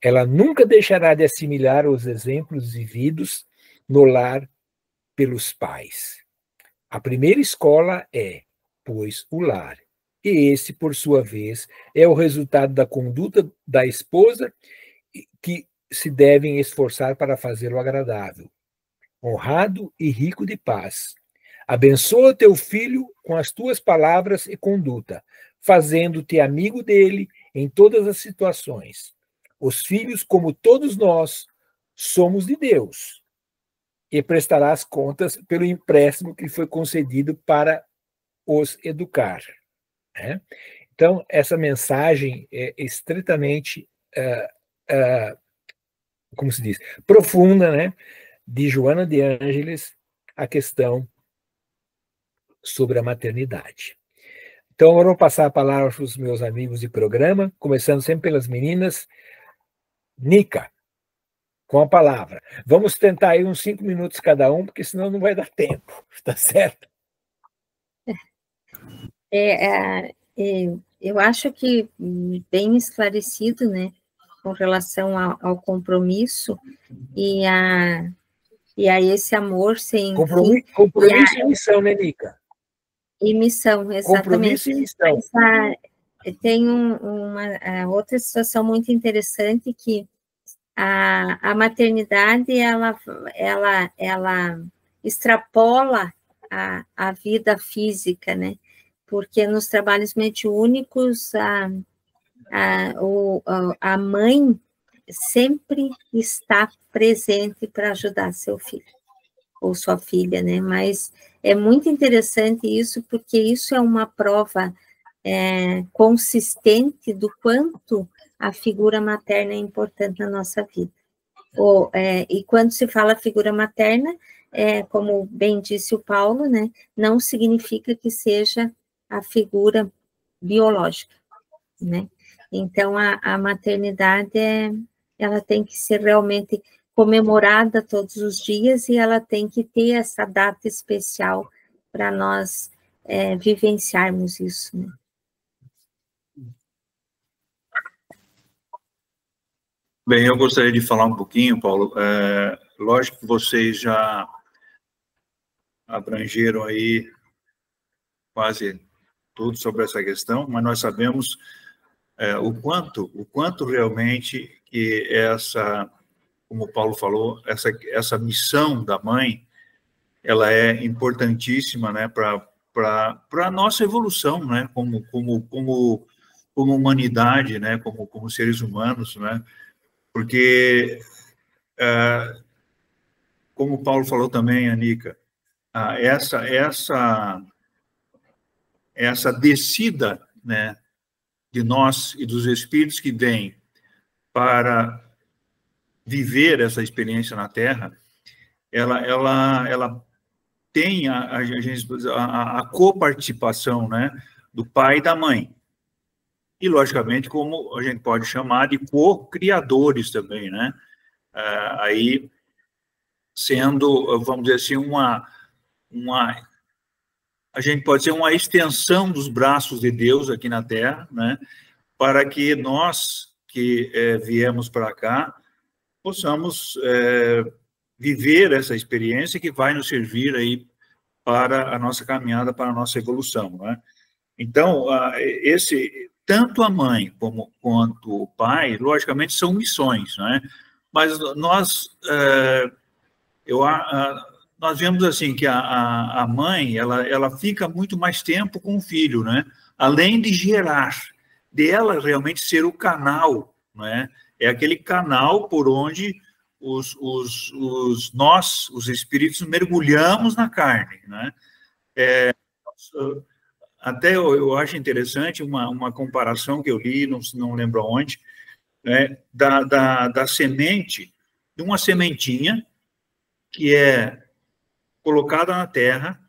ela nunca deixará de assimilar os exemplos vividos no lar pelos pais. A primeira escola é, pois, o lar. E esse, por sua vez, é o resultado da conduta da esposa, que se devem esforçar para fazê-lo agradável, honrado e rico de paz. Abençoa teu filho com as tuas palavras e conduta, fazendo-te amigo dele em todas as situações. Os filhos, como todos nós, somos de Deus, e prestarás contas pelo empréstimo que foi concedido para os educar. Né? Então, essa mensagem é estritamente, como se diz, profunda, né, de Joana de Ângeles, a questão sobre a maternidade. Então, eu vou passar a palavra para os meus amigos de programa, começando sempre pelas meninas. Nica, com a palavra. Vamos tentar aí uns 5 minutos cada um, porque senão não vai dar tempo, tá certo? Eu acho que bem esclarecido, né, com relação ao compromisso e a esse amor sem compromisso e missão, né, Nica? E missão, exatamente. Compromisso e missão. Tem uma outra situação muito interessante, que a maternidade, ela extrapola a vida física, né? Porque nos trabalhos mediúnicos, a mãe sempre está presente para ajudar seu filho ou sua filha, né? Mas é muito interessante isso, porque isso é uma prova consistente do quanto a figura materna é importante na nossa vida. E quando se fala figura materna, como bem disse o Paulo, né? Não significa que seja a figura biológica, né? Então, a maternidade, ela tem que ser realmente comemorada todos os dias, e ela tem que ter essa data especial para nós vivenciarmos isso, né? Bem, eu gostaria de falar um pouquinho, Paulo. Lógico que vocês já abrangeram aí quase tudo sobre essa questão, mas nós sabemos o quanto realmente que como o Paulo falou, essa missão da mãe, ela é importantíssima, né, para a nossa evolução, né, como humanidade, né, como seres humanos, né, porque, como o Paulo falou também, Anica, essa descida, né, de nós e dos espíritos que vêm para viver essa experiência na Terra, ela tem a coparticipação, né, do pai e da mãe. E, logicamente, como a gente pode chamar de co-criadores também, né? Aí, sendo, vamos dizer assim, a gente pode ser uma extensão dos braços de Deus aqui na Terra, né? Para que nós que viemos para cá possamos viver essa experiência que vai nos servir aí para a nossa caminhada, para a nossa evolução, né? Então, tanto a mãe quanto o pai, logicamente, são missões, né? Mas nós vemos assim que a mãe ela fica muito mais tempo com o filho, né? Além de gerar, dela realmente ser o canal, né? É aquele canal por onde nós, os espíritos, mergulhamos na carne, né? Até eu acho interessante uma comparação que eu li, não lembro onde, né? Da semente, de uma sementinha que é colocada na terra,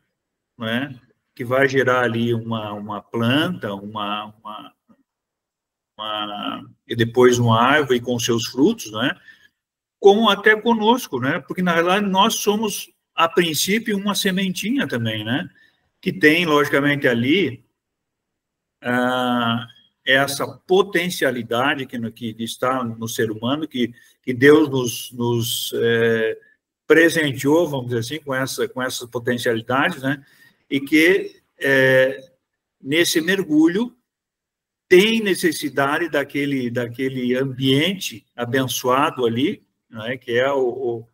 né? Que vai gerar ali uma planta, e depois uma árvore com seus frutos, né? Como até conosco, né? Porque, na realidade, nós somos, a princípio, uma sementinha também, né? Que tem, logicamente, ali essa potencialidade que está no ser humano, que Deus nos presenteou, vamos dizer assim, com essas potencialidades, né? E que, nesse mergulho, tem necessidade daquele ambiente abençoado ali, né, que é o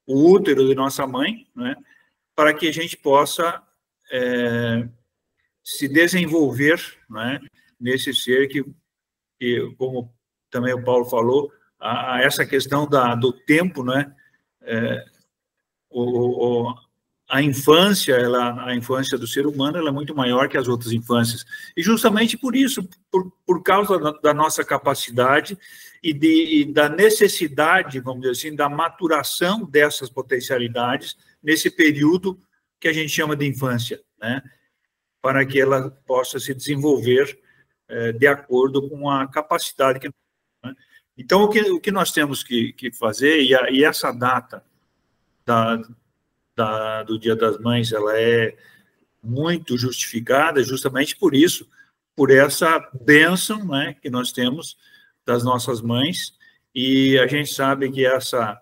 útero de nossa mãe, né, para que a gente possa se desenvolver, né, nesse ser que, como também o Paulo falou, essa questão do tempo, né, a infância, a infância do ser humano, ela é muito maior que as outras infâncias. E justamente por isso, por causa da nossa capacidade e da necessidade, vamos dizer assim, da maturação dessas potencialidades nesse período que a gente chama de infância, né? Para que ela possa se desenvolver de acordo com a capacidade que... Né? Então, o que nós temos que fazer, e essa data do Dia das Mães, ela é muito justificada justamente por isso, por essa bênção, né, que nós temos das nossas mães, e a gente sabe que essa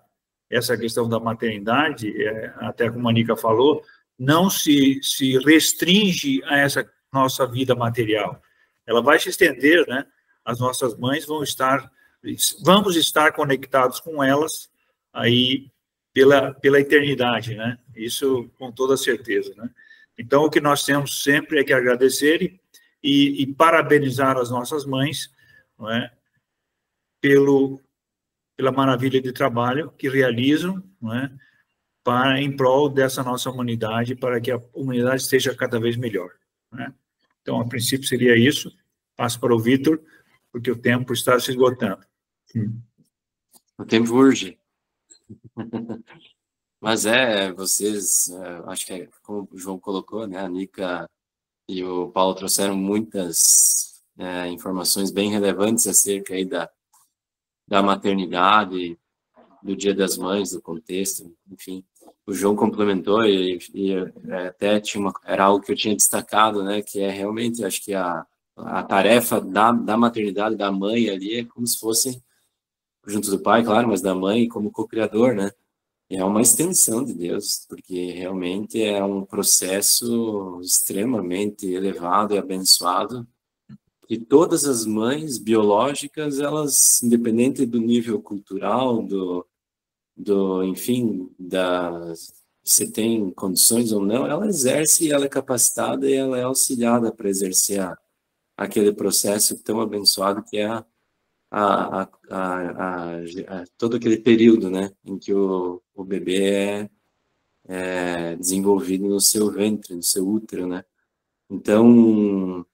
questão da maternidade, até como a Nica falou, não se restringe a essa nossa vida material. Ela vai se estender, né? As nossas mães vamos estar conectados com elas aí pela eternidade, né? Isso com toda certeza, né? Então, o que nós temos sempre é que agradecer e parabenizar as nossas mães, não é? Pela maravilha de trabalho que realizam, não é? Em prol dessa nossa humanidade, para que a humanidade esteja cada vez melhor, né? Então, a princípio seria isso. Passo para o Vitor, porque o tempo está se esgotando. O tempo urge. Mas vocês, acho que como o João colocou, né, a Nica e o Paulo trouxeram muitas informações bem relevantes acerca aí da maternidade, do Dia das Mães, do contexto, enfim. O João complementou e até era algo que eu tinha destacado, né, que é realmente, acho que a tarefa da maternidade, da mãe ali, é como se fosse, junto do pai, claro, mas da mãe como co-criador, né? É uma extensão de Deus, porque realmente é um processo extremamente elevado e abençoado, e todas as mães biológicas, elas, independente do nível cultural, enfim, se tem condições ou não, ela exerce, ela é capacitada e ela é auxiliada para exercer aquele processo tão abençoado que é todo aquele período, né, em que o bebê é desenvolvido no seu ventre, no seu útero, né? Então,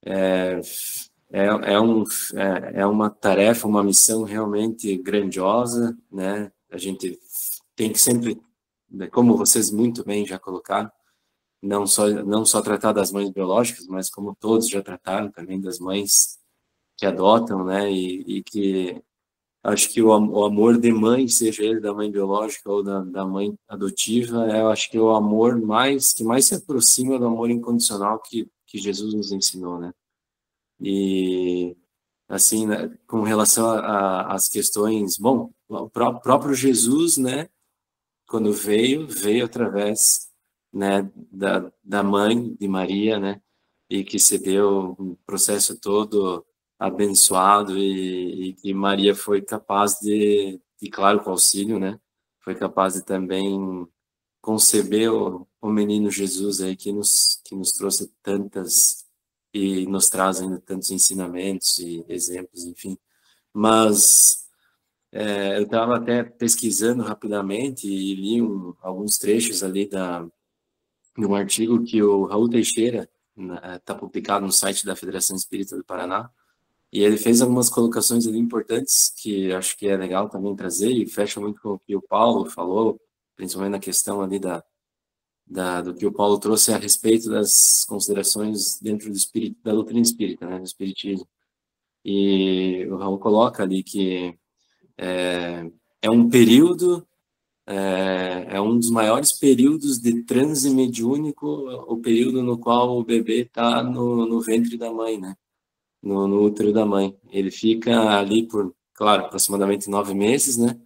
é uma tarefa, uma missão realmente grandiosa, né? A gente tem que sempre, como vocês muito bem já colocaram, não só tratar das mães biológicas, mas como todos já trataram também das mães que adotam, né, e que acho que o amor de mãe, seja ele da mãe biológica ou da mãe adotiva, eu acho que é o amor que mais se aproxima do amor incondicional que Jesus nos ensinou, né? E, assim, né, com relação às questões, bom, o próprio Jesus, né, quando veio através, né, da mãe de Maria, né, e que se deu um processo todo abençoado e que Maria foi capaz e claro, com auxílio, né, foi capaz de também conceber o menino Jesus aí que nos trouxe tantas e nos traz ainda tantos ensinamentos e exemplos, enfim. Mas eu estava até pesquisando rapidamente e li alguns trechos ali de um artigo que o Raul Teixeira está publicado no site da Federação Espírita do Paraná, e ele fez algumas colocações ali importantes que acho que é legal também trazer, e fecha muito com o que o Paulo falou, principalmente na questão ali do que o Paulo trouxe a respeito das considerações dentro do espírito, da doutrina espírita, né, do espiritismo. E o Raul coloca ali que é um período, é um dos maiores períodos de transe mediúnico, o período no qual o bebê está no ventre da mãe, né? No útero da mãe. Ele fica ali por, claro, aproximadamente 9 meses, né?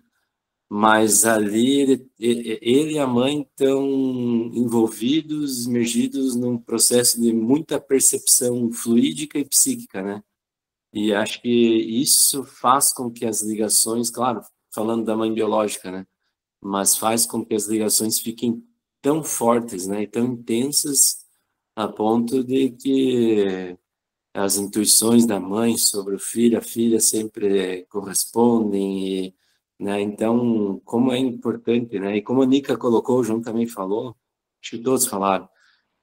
Mas ali ele e a mãe estão envolvidos, imergidos num processo de muita percepção fluídica e psíquica, né? E acho que isso faz com que as ligações, claro, falando da mãe biológica, né? Mas faz com que as ligações fiquem tão fortes, né? E tão intensas a ponto de que as intuições da mãe sobre o filho, a filha sempre correspondem, e, né? Então, como é importante, né? E como a Nica colocou, o João também falou, acho que todos falaram,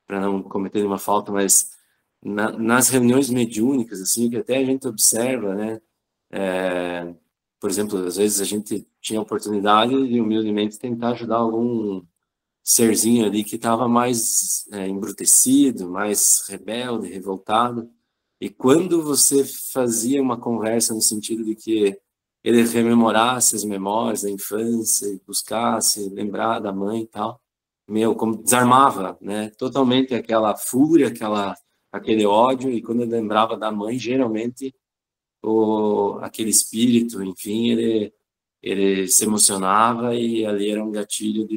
para não cometer nenhuma falta, mas nas reuniões mediúnicas, assim, que até a gente observa, né? Por exemplo, às vezes a gente tinha a oportunidade de humildemente tentar ajudar algum serzinho ali que estava mais embrutecido, mais rebelde, revoltado. E quando você fazia uma conversa no sentido de que ele rememorasse as memórias da infância, e buscasse lembrar da mãe e tal, como desarmava, né? Totalmente aquela fúria, aquele ódio, e quando ele lembrava da mãe, geralmente aquele espírito, enfim, ele se emocionava e ali era um gatilho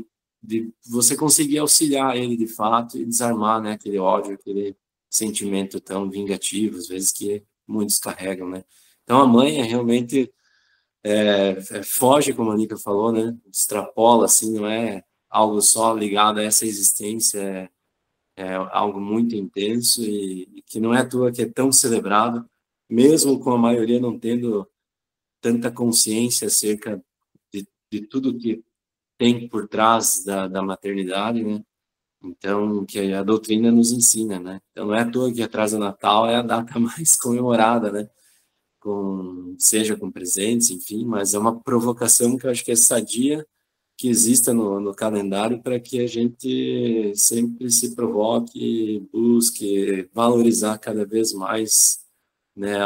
de você conseguir auxiliar ele de fato e desarmar, né, aquele ódio, aquele sentimento tão vingativo, às vezes, que muitos carregam, né? Então a mãe realmente foge, como a Nica falou, né? Extrapola, assim, não é algo só ligado a essa existência, é algo muito intenso e que não é à toa que é tão celebrado, mesmo com a maioria não tendo tanta consciência acerca de tudo que tem por trás da maternidade, né? Então, que a doutrina nos ensina, né? Então, não é à toa que atrás do Natal é a data mais comemorada, né? Seja com presentes, enfim, mas é uma provocação que eu acho que é sadia que exista no calendário para que a gente sempre se provoque, busque valorizar cada vez mais, né,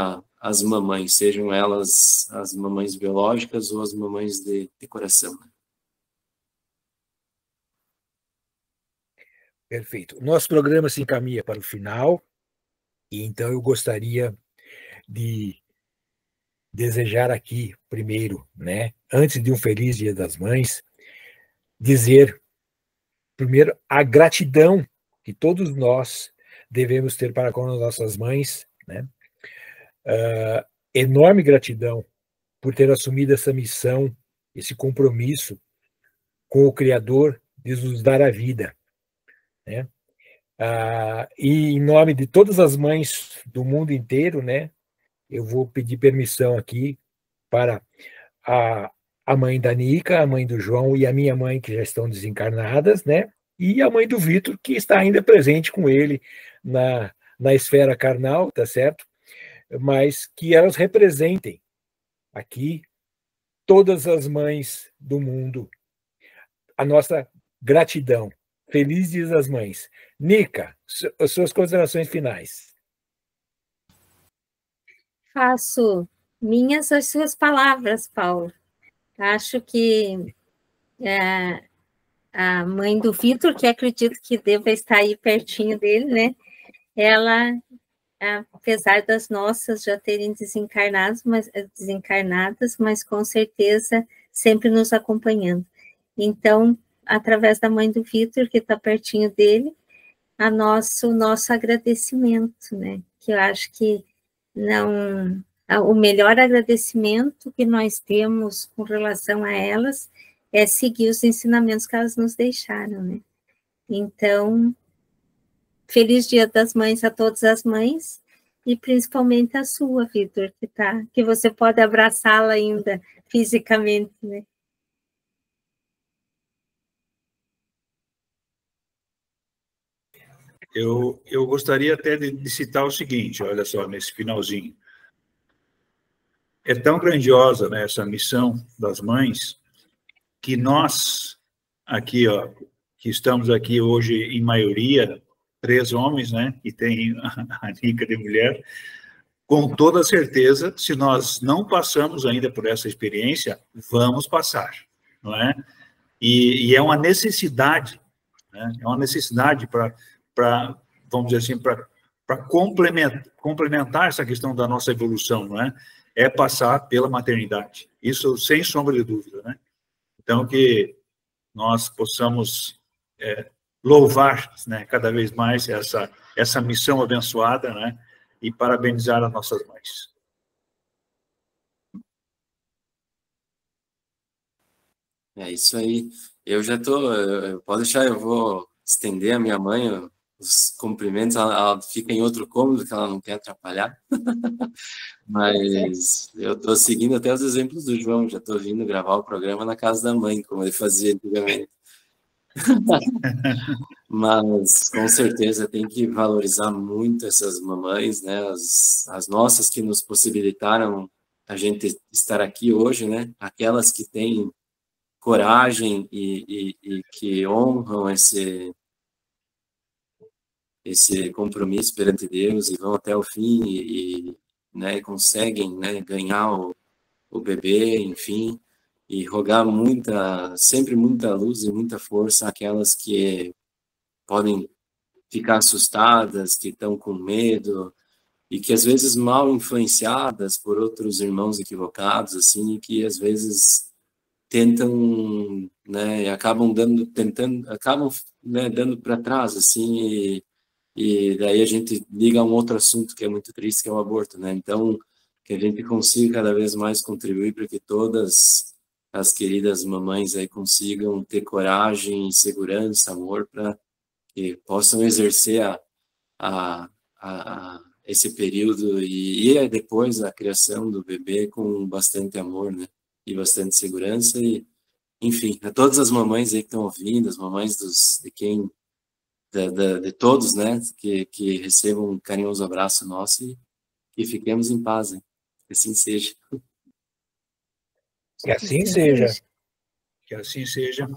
as mamães, sejam elas as mamães biológicas ou as mamães de coração. Perfeito. Nosso programa se encaminha para o final, e então eu gostaria de desejar aqui, primeiro, né, antes de um feliz Dia das Mães, dizer, primeiro, a gratidão que todos nós devemos ter para com as nossas mães, né? Enorme gratidão por ter assumido essa missão, esse compromisso com o Criador de nos dar a vida, né? E em nome de todas as mães do mundo inteiro, né, eu vou pedir permissão aqui para a mãe da Nica, a mãe do João e a minha mãe, que já estão desencarnadas, né, e a mãe do Vitor, que está ainda presente com ele na esfera carnal, tá certo? Mas que elas representem aqui todas as mães do mundo. A nossa gratidão. Feliz Dia das Mães. Nica, suas considerações finais. Faço minhas as suas palavras, Paulo. Acho que a mãe do Vitor, que acredito que deva estar aí pertinho dele, né? Ela, apesar das nossas já terem desencarnadas, mas com certeza sempre nos acompanhando. Então, através da mãe do Vitor, que está pertinho dele, o nosso agradecimento, né? Que eu acho que o melhor agradecimento que nós temos com relação a elas é seguir os ensinamentos que elas nos deixaram, né? Então, feliz Dia das Mães a todas as mães, e principalmente a sua, Vitor, que você pode abraçá-la ainda fisicamente, né? Eu gostaria até de citar o seguinte, olha só, nesse finalzinho. É tão grandiosa, né, essa missão das mães, que nós, aqui, ó, que estamos aqui hoje em maioria, 3 homens, né, e tem a Nica de mulher, com toda certeza, se nós não passamos ainda por essa experiência, vamos passar, não é? E é uma necessidade, né? É uma necessidade para, vamos dizer assim, para complementar essa questão da nossa evolução, não é? É passar pela maternidade. Isso sem sombra de dúvida, né? Então, que nós possamos louvar, né, cada vez mais essa missão abençoada, né? E parabenizar as nossas mães. É isso aí. Eu já pode deixar, eu vou estender a minha mãe os cumprimentos, ela fica em outro cômodo, que ela não quer atrapalhar. Mas eu estou seguindo até os exemplos do João, já estou vindo gravar o programa na casa da mãe, como ele fazia antigamente. Mas, com certeza, tem que valorizar muito essas mamães, né? As nossas que nos possibilitaram a gente estar aqui hoje, né? Aquelas que têm coragem e que honram esse compromisso perante Deus e vão até o fim né, conseguem, né, ganhar o bebê, enfim, e rogar sempre muita luz e muita força àquelas que podem ficar assustadas, que estão com medo e que às vezes mal influenciadas por outros irmãos equivocados, assim, e que às vezes tentam, né, acabam né, dando para trás, assim, e daí a gente liga a um outro assunto que é muito triste, que é o aborto, né? Então, que a gente consiga cada vez mais contribuir para que todas as queridas mamães aí consigam ter coragem, segurança, amor, para que possam exercer esse período e depois a criação do bebê com bastante amor, né? E bastante segurança e, enfim, a todas as mamães aí que estão ouvindo, as mamães de todos, né? Que recebam um carinhoso abraço nosso e que fiquemos em paz, hein? Que assim seja. Que assim seja. Que assim seja.